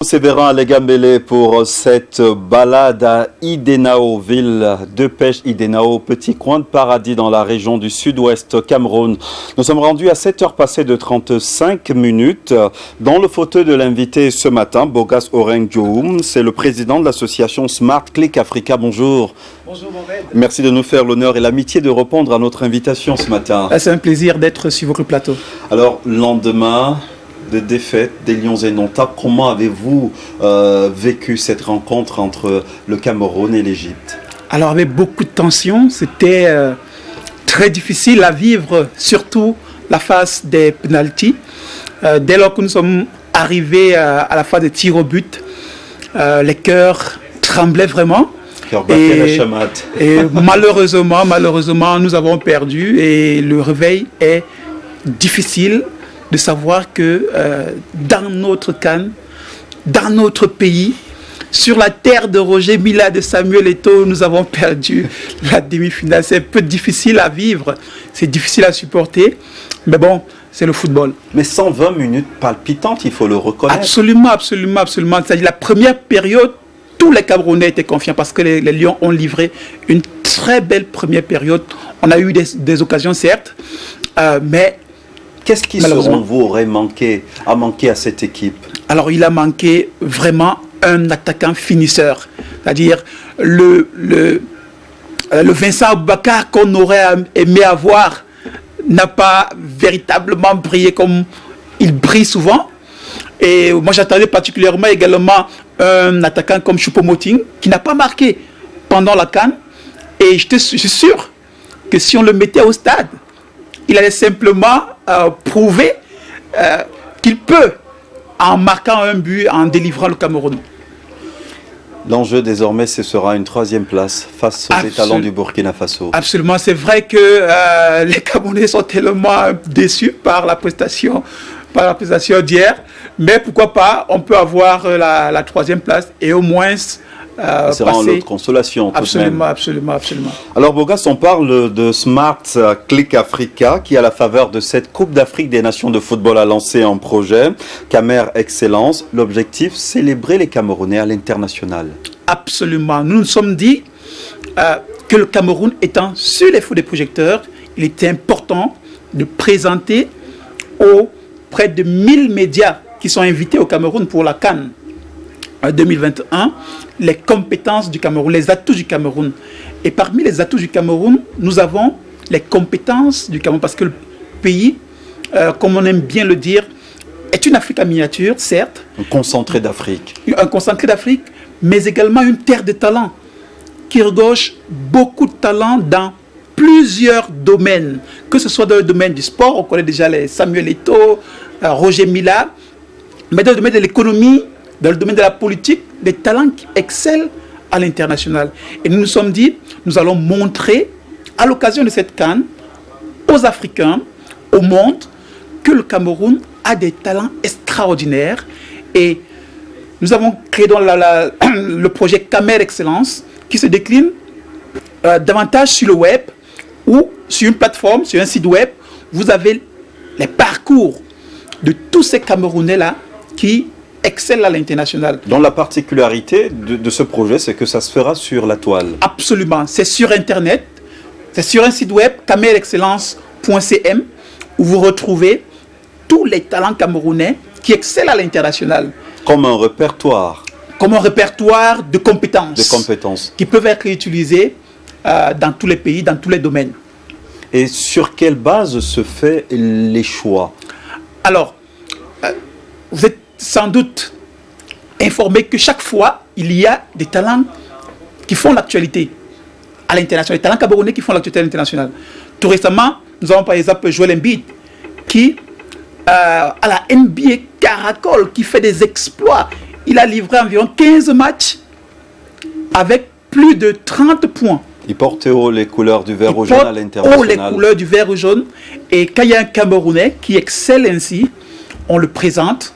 Sévérin Alegambele pour cette balade à Idenao, ville de pêche Idenao, petit coin de paradis dans la région du sud-ouest Cameroun. Nous sommes rendus à 7h passées de 35 minutes dans le fauteuil de l'invité ce matin, Bogas Oreng Djoum. C'est le président de l'association Smart Click Africa. Bonjour. Bonjour Mohamed. Merci de nous faire l'honneur et l'amitié de répondre à notre invitation ce matin. C'est un plaisir d'être sur votre plateau. Alors, lendemain de défaite des Lions indomptables, comment avez-vous vécu cette rencontre entre le Cameroun et l'Égypte? Alors avec beaucoup de tension, c'était très difficile à vivre, surtout la phase des pénaltys. Dès lors que nous sommes arrivés à la phase des tirs au but, les cœurs tremblaient vraiment. Et malheureusement, nous avons perdu et le réveil est difficile de savoir que dans notre CAN, dans notre pays, sur la terre de Roger Mila, de Samuel Eto'o, nous avons perdu la demi-finale. C'est un peu difficile à vivre, c'est difficile à supporter, mais bon, c'est le football. Mais 120 minutes palpitantes, il faut le reconnaître. Absolument. C'est-à-dire la première période, tous les Camerounais étaient confiants parce que les Lions ont livré une très belle première période. On a eu des occasions, certes, mais qu'est-ce qui, selon vous, aurait manqué à cette équipe? Alors, il a manqué vraiment un attaquant finisseur. C'est-à-dire le Vincent Aboubakar qu'on aurait aimé avoir n'a pas véritablement brillé comme il brille souvent. Et moi, j'attendais particulièrement également un attaquant comme Choupo-Moting qui n'a pas marqué pendant la CAN. Et je suis sûr que si on le mettait au stade, il allait simplement prouver qu'il peut, en marquant un but, en délivrant le Cameroun. L'enjeu désormais, ce sera une 3e place face aux étalons du Burkina Faso. Absolument, c'est vrai que les Camerounais sont tellement déçus par la prestation d'hier, mais pourquoi pas, on peut avoir la 3e place et au moins ce sera en autre consolation. Absolument. Alors Bogas, on parle de Smart Click Africa qui, à la faveur de cette Coupe d'Afrique des Nations de football, a lancé un projet, Camer Excellence. L'objectif, célébrer les Camerounais à l'international. Absolument. Nous nous sommes dit que le Cameroun étant sur les feux des projecteurs, il était important de présenter aux près de 1000 médias qui sont invités au Cameroun pour la CAN 2021, les compétences du Cameroun, les atouts du Cameroun. Et parmi les atouts du Cameroun, nous avons les compétences du Cameroun, parce que le pays, comme on aime bien le dire, est une Afrique en miniature, certes. Un concentré d'Afrique. Un concentré d'Afrique, mais également une terre de talent, qui regorge beaucoup de talent dans plusieurs domaines, que ce soit dans le domaine du sport, on connaît déjà les Samuel Eto'o, Roger Mila, mais dans le domaine de l'économie, dans le domaine de la politique, des talents qui excellent à l'international. Et nous nous sommes dit, nous allons montrer, à l'occasion de cette CAN, aux Africains, au monde, que le Cameroun a des talents extraordinaires. Et nous avons créé donc le projet Camer Excellence, qui se décline davantage sur le web, ou sur une plateforme, sur un site web, vous avez les parcours de tous ces Camerounais-là qui excelle à l'international. Donc la particularité de ce projet, c'est que ça se fera sur la toile. Absolument. C'est sur Internet, c'est sur un site web, camerexcellence.cm, où vous retrouvez tous les talents camerounais qui excellent à l'international. Comme un répertoire. Comme un répertoire de compétences. De compétences. Qui peuvent être utilisées dans tous les pays, dans tous les domaines. Et sur quelle base se fait les choix? Alors, vous êtes sans doute informé que chaque fois, il y a des talents qui font l'actualité à l'international, des talents camerounais qui font l'actualité à l'international. Tout récemment, nous avons par exemple Joel Embiid qui, à la NBA Caracol, qui fait des exploits. Il a livré environ 15 matchs avec plus de 30 points. Il porte haut les couleurs du vert au jaune à l'international. Haut les couleurs du vert au jaune. Et quand il y a un Camerounais qui excelle ainsi, on le présente.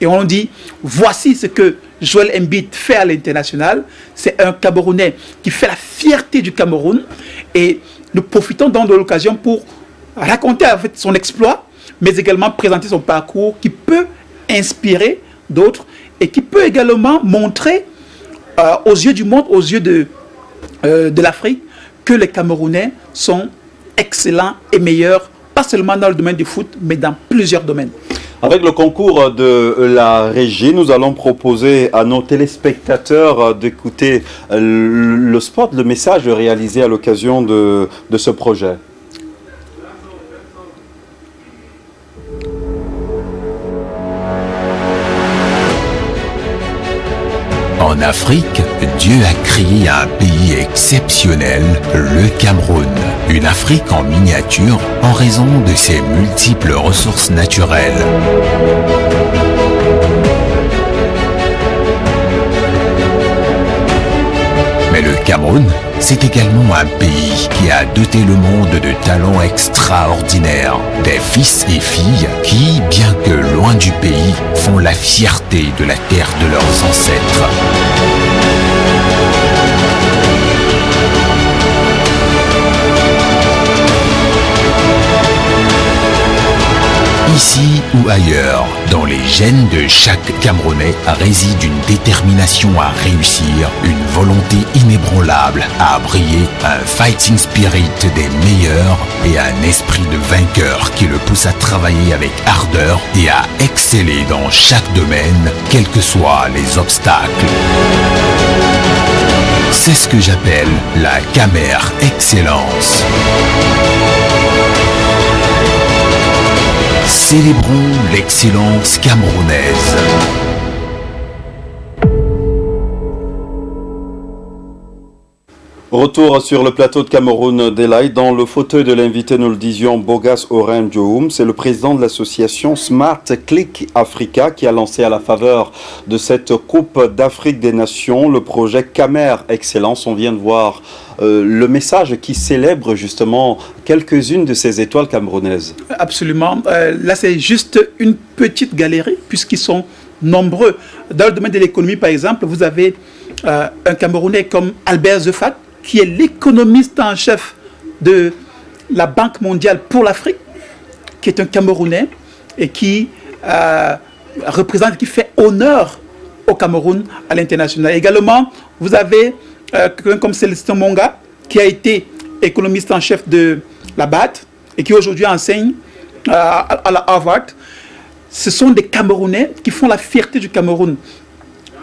Et on dit, voici ce que Joel Embiid fait à l'international. C'est un Camerounais qui fait la fierté du Cameroun. Et nous profitons donc de l'occasion pour raconter en fait son exploit, mais également présenter son parcours qui peut inspirer d'autres. et qui peut également montrer aux yeux du monde, aux yeux de l'Afrique, que les Camerounais sont excellents et meilleurs, pas seulement dans le domaine du foot, mais dans plusieurs domaines. Avec le concours de la régie, nous allons proposer à nos téléspectateurs d'écouter le spot, le message réalisé à l'occasion de ce projet. En Afrique, Dieu a créé un pays exceptionnel, le Cameroun. Une Afrique en miniature en raison de ses multiples ressources naturelles. Mais le Cameroun, c'est également un pays qui a doté le monde de talents extraordinaires. Des fils et filles qui, bien que loin du pays, font la fierté de la terre de leurs ancêtres. Ici ou ailleurs, dans les gènes de chaque Camerounais réside une détermination à réussir, une volonté inébranlable à briller, un fighting spirit des meilleurs et un esprit de vainqueur qui le pousse à travailler avec ardeur et à exceller dans chaque domaine, quels que soient les obstacles. C'est ce que j'appelle la Camer Excellence. Célébrons l'excellence camerounaise. Retour sur le plateau de Cameroun Delight. Dans le fauteuil de l'invité, nous le disions, Bogas Oren Djoum, c'est le président de l'association Smart Click Africa qui a lancé à la faveur de cette Coupe d'Afrique des Nations le projet Camer Excellence. On vient de voir le message qui célèbre justement quelques-unes de ces étoiles camerounaises. Absolument. Là, c'est juste une petite galerie puisqu'ils sont nombreux. Dans le domaine de l'économie, par exemple, vous avez un Camerounais comme Albert Zefat, qui est l'économiste en chef de la Banque mondiale pour l'Afrique, qui est un Camerounais et qui représente, qui fait honneur au Cameroun à l'international. Également, vous avez quelqu'un comme Célestin Monga, qui a été économiste en chef de la BAD et qui aujourd'hui enseigne à la Harvard. Ce sont des Camerounais qui font la fierté du Cameroun.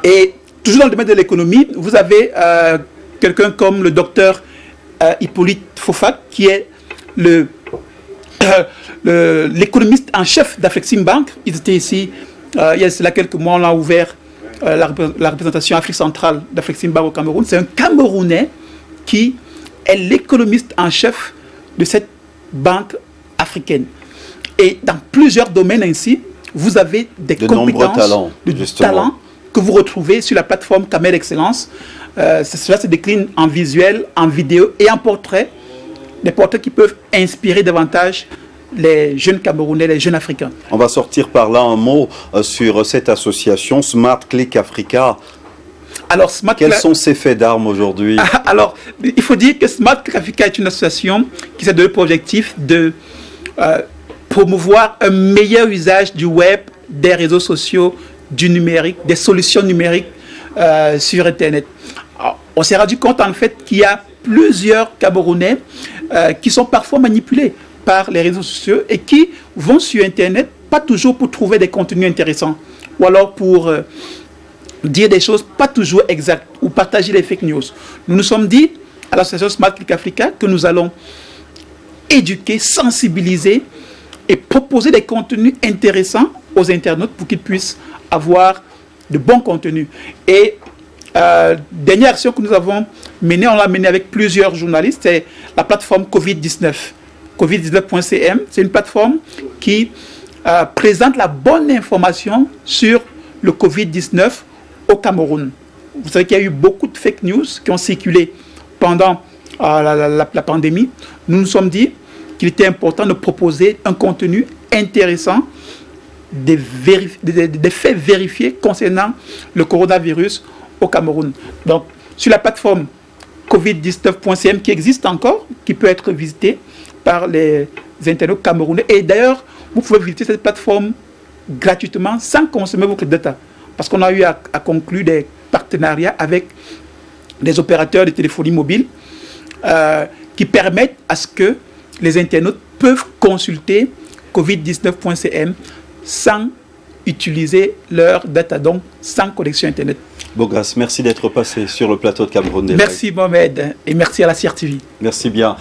Et toujours dans le domaine de l'économie, vous avez quelqu'un comme le docteur Hippolyte Fofat, qui est l'économiste en chef d'Afreximbank. Ils étaient ici il y a cela quelques mois, on a ouvert la représentation Afrique centrale d'Afreximbank au Cameroun. C'est un Camerounais qui est l'économiste en chef de cette banque africaine. Et dans plusieurs domaines ainsi, vous avez des compétences, de talents que vous retrouvez sur la plateforme Camer Excellence. Cela se décline en visuel, en vidéo et en portrait. Des portraits qui peuvent inspirer davantage les jeunes Camerounais, les jeunes Africains. On va sortir par là un mot sur cette association Smart Click Africa. Alors, quels sont ses faits d'armes aujourd'hui? Alors, il faut dire que Smart Click Africa est une association qui s'est donné pour objectif de promouvoir un meilleur usage du web, des réseaux sociaux, du numérique, des solutions numériques sur Internet. Alors, on s'est rendu compte en fait qu'il y a plusieurs Camerounais qui sont parfois manipulés par les réseaux sociaux et qui vont sur Internet, pas toujours pour trouver des contenus intéressants, ou alors pour dire des choses pas toujours exactes, ou partager les fake news. Nous nous sommes dit, à l'association Smart Click Africa, que nous allons éduquer, sensibiliser et proposer des contenus intéressants aux internautes pour qu'ils puissent avoir de bons contenus. Et dernière action que nous avons menée, on l'a menée avec plusieurs journalistes, c'est la plateforme Covid-19. Covid-19.cm, c'est une plateforme qui présente la bonne information sur le Covid-19 au Cameroun. Vous savez qu'il y a eu beaucoup de fake news qui ont circulé pendant la pandémie. Nous nous sommes dit qu'il était important de proposer un contenu intéressant, des faits vérifiés concernant le coronavirus au Cameroun. Donc, sur la plateforme Covid-19.cm qui existe encore, qui peut être visitée par les internautes camerounais. Et d'ailleurs, vous pouvez visiter cette plateforme gratuitement sans consommer votre data. parce qu'on a eu à conclure des partenariats avec des opérateurs de téléphonie mobile qui permettent à ce que les internautes peuvent consulter covid19.cm sans utiliser leur data, donc sans connexion Internet. Bogas, merci d'être passé sur le plateau de Cameroun des Lives. Merci Mohamed et merci à la CRTV. Merci bien.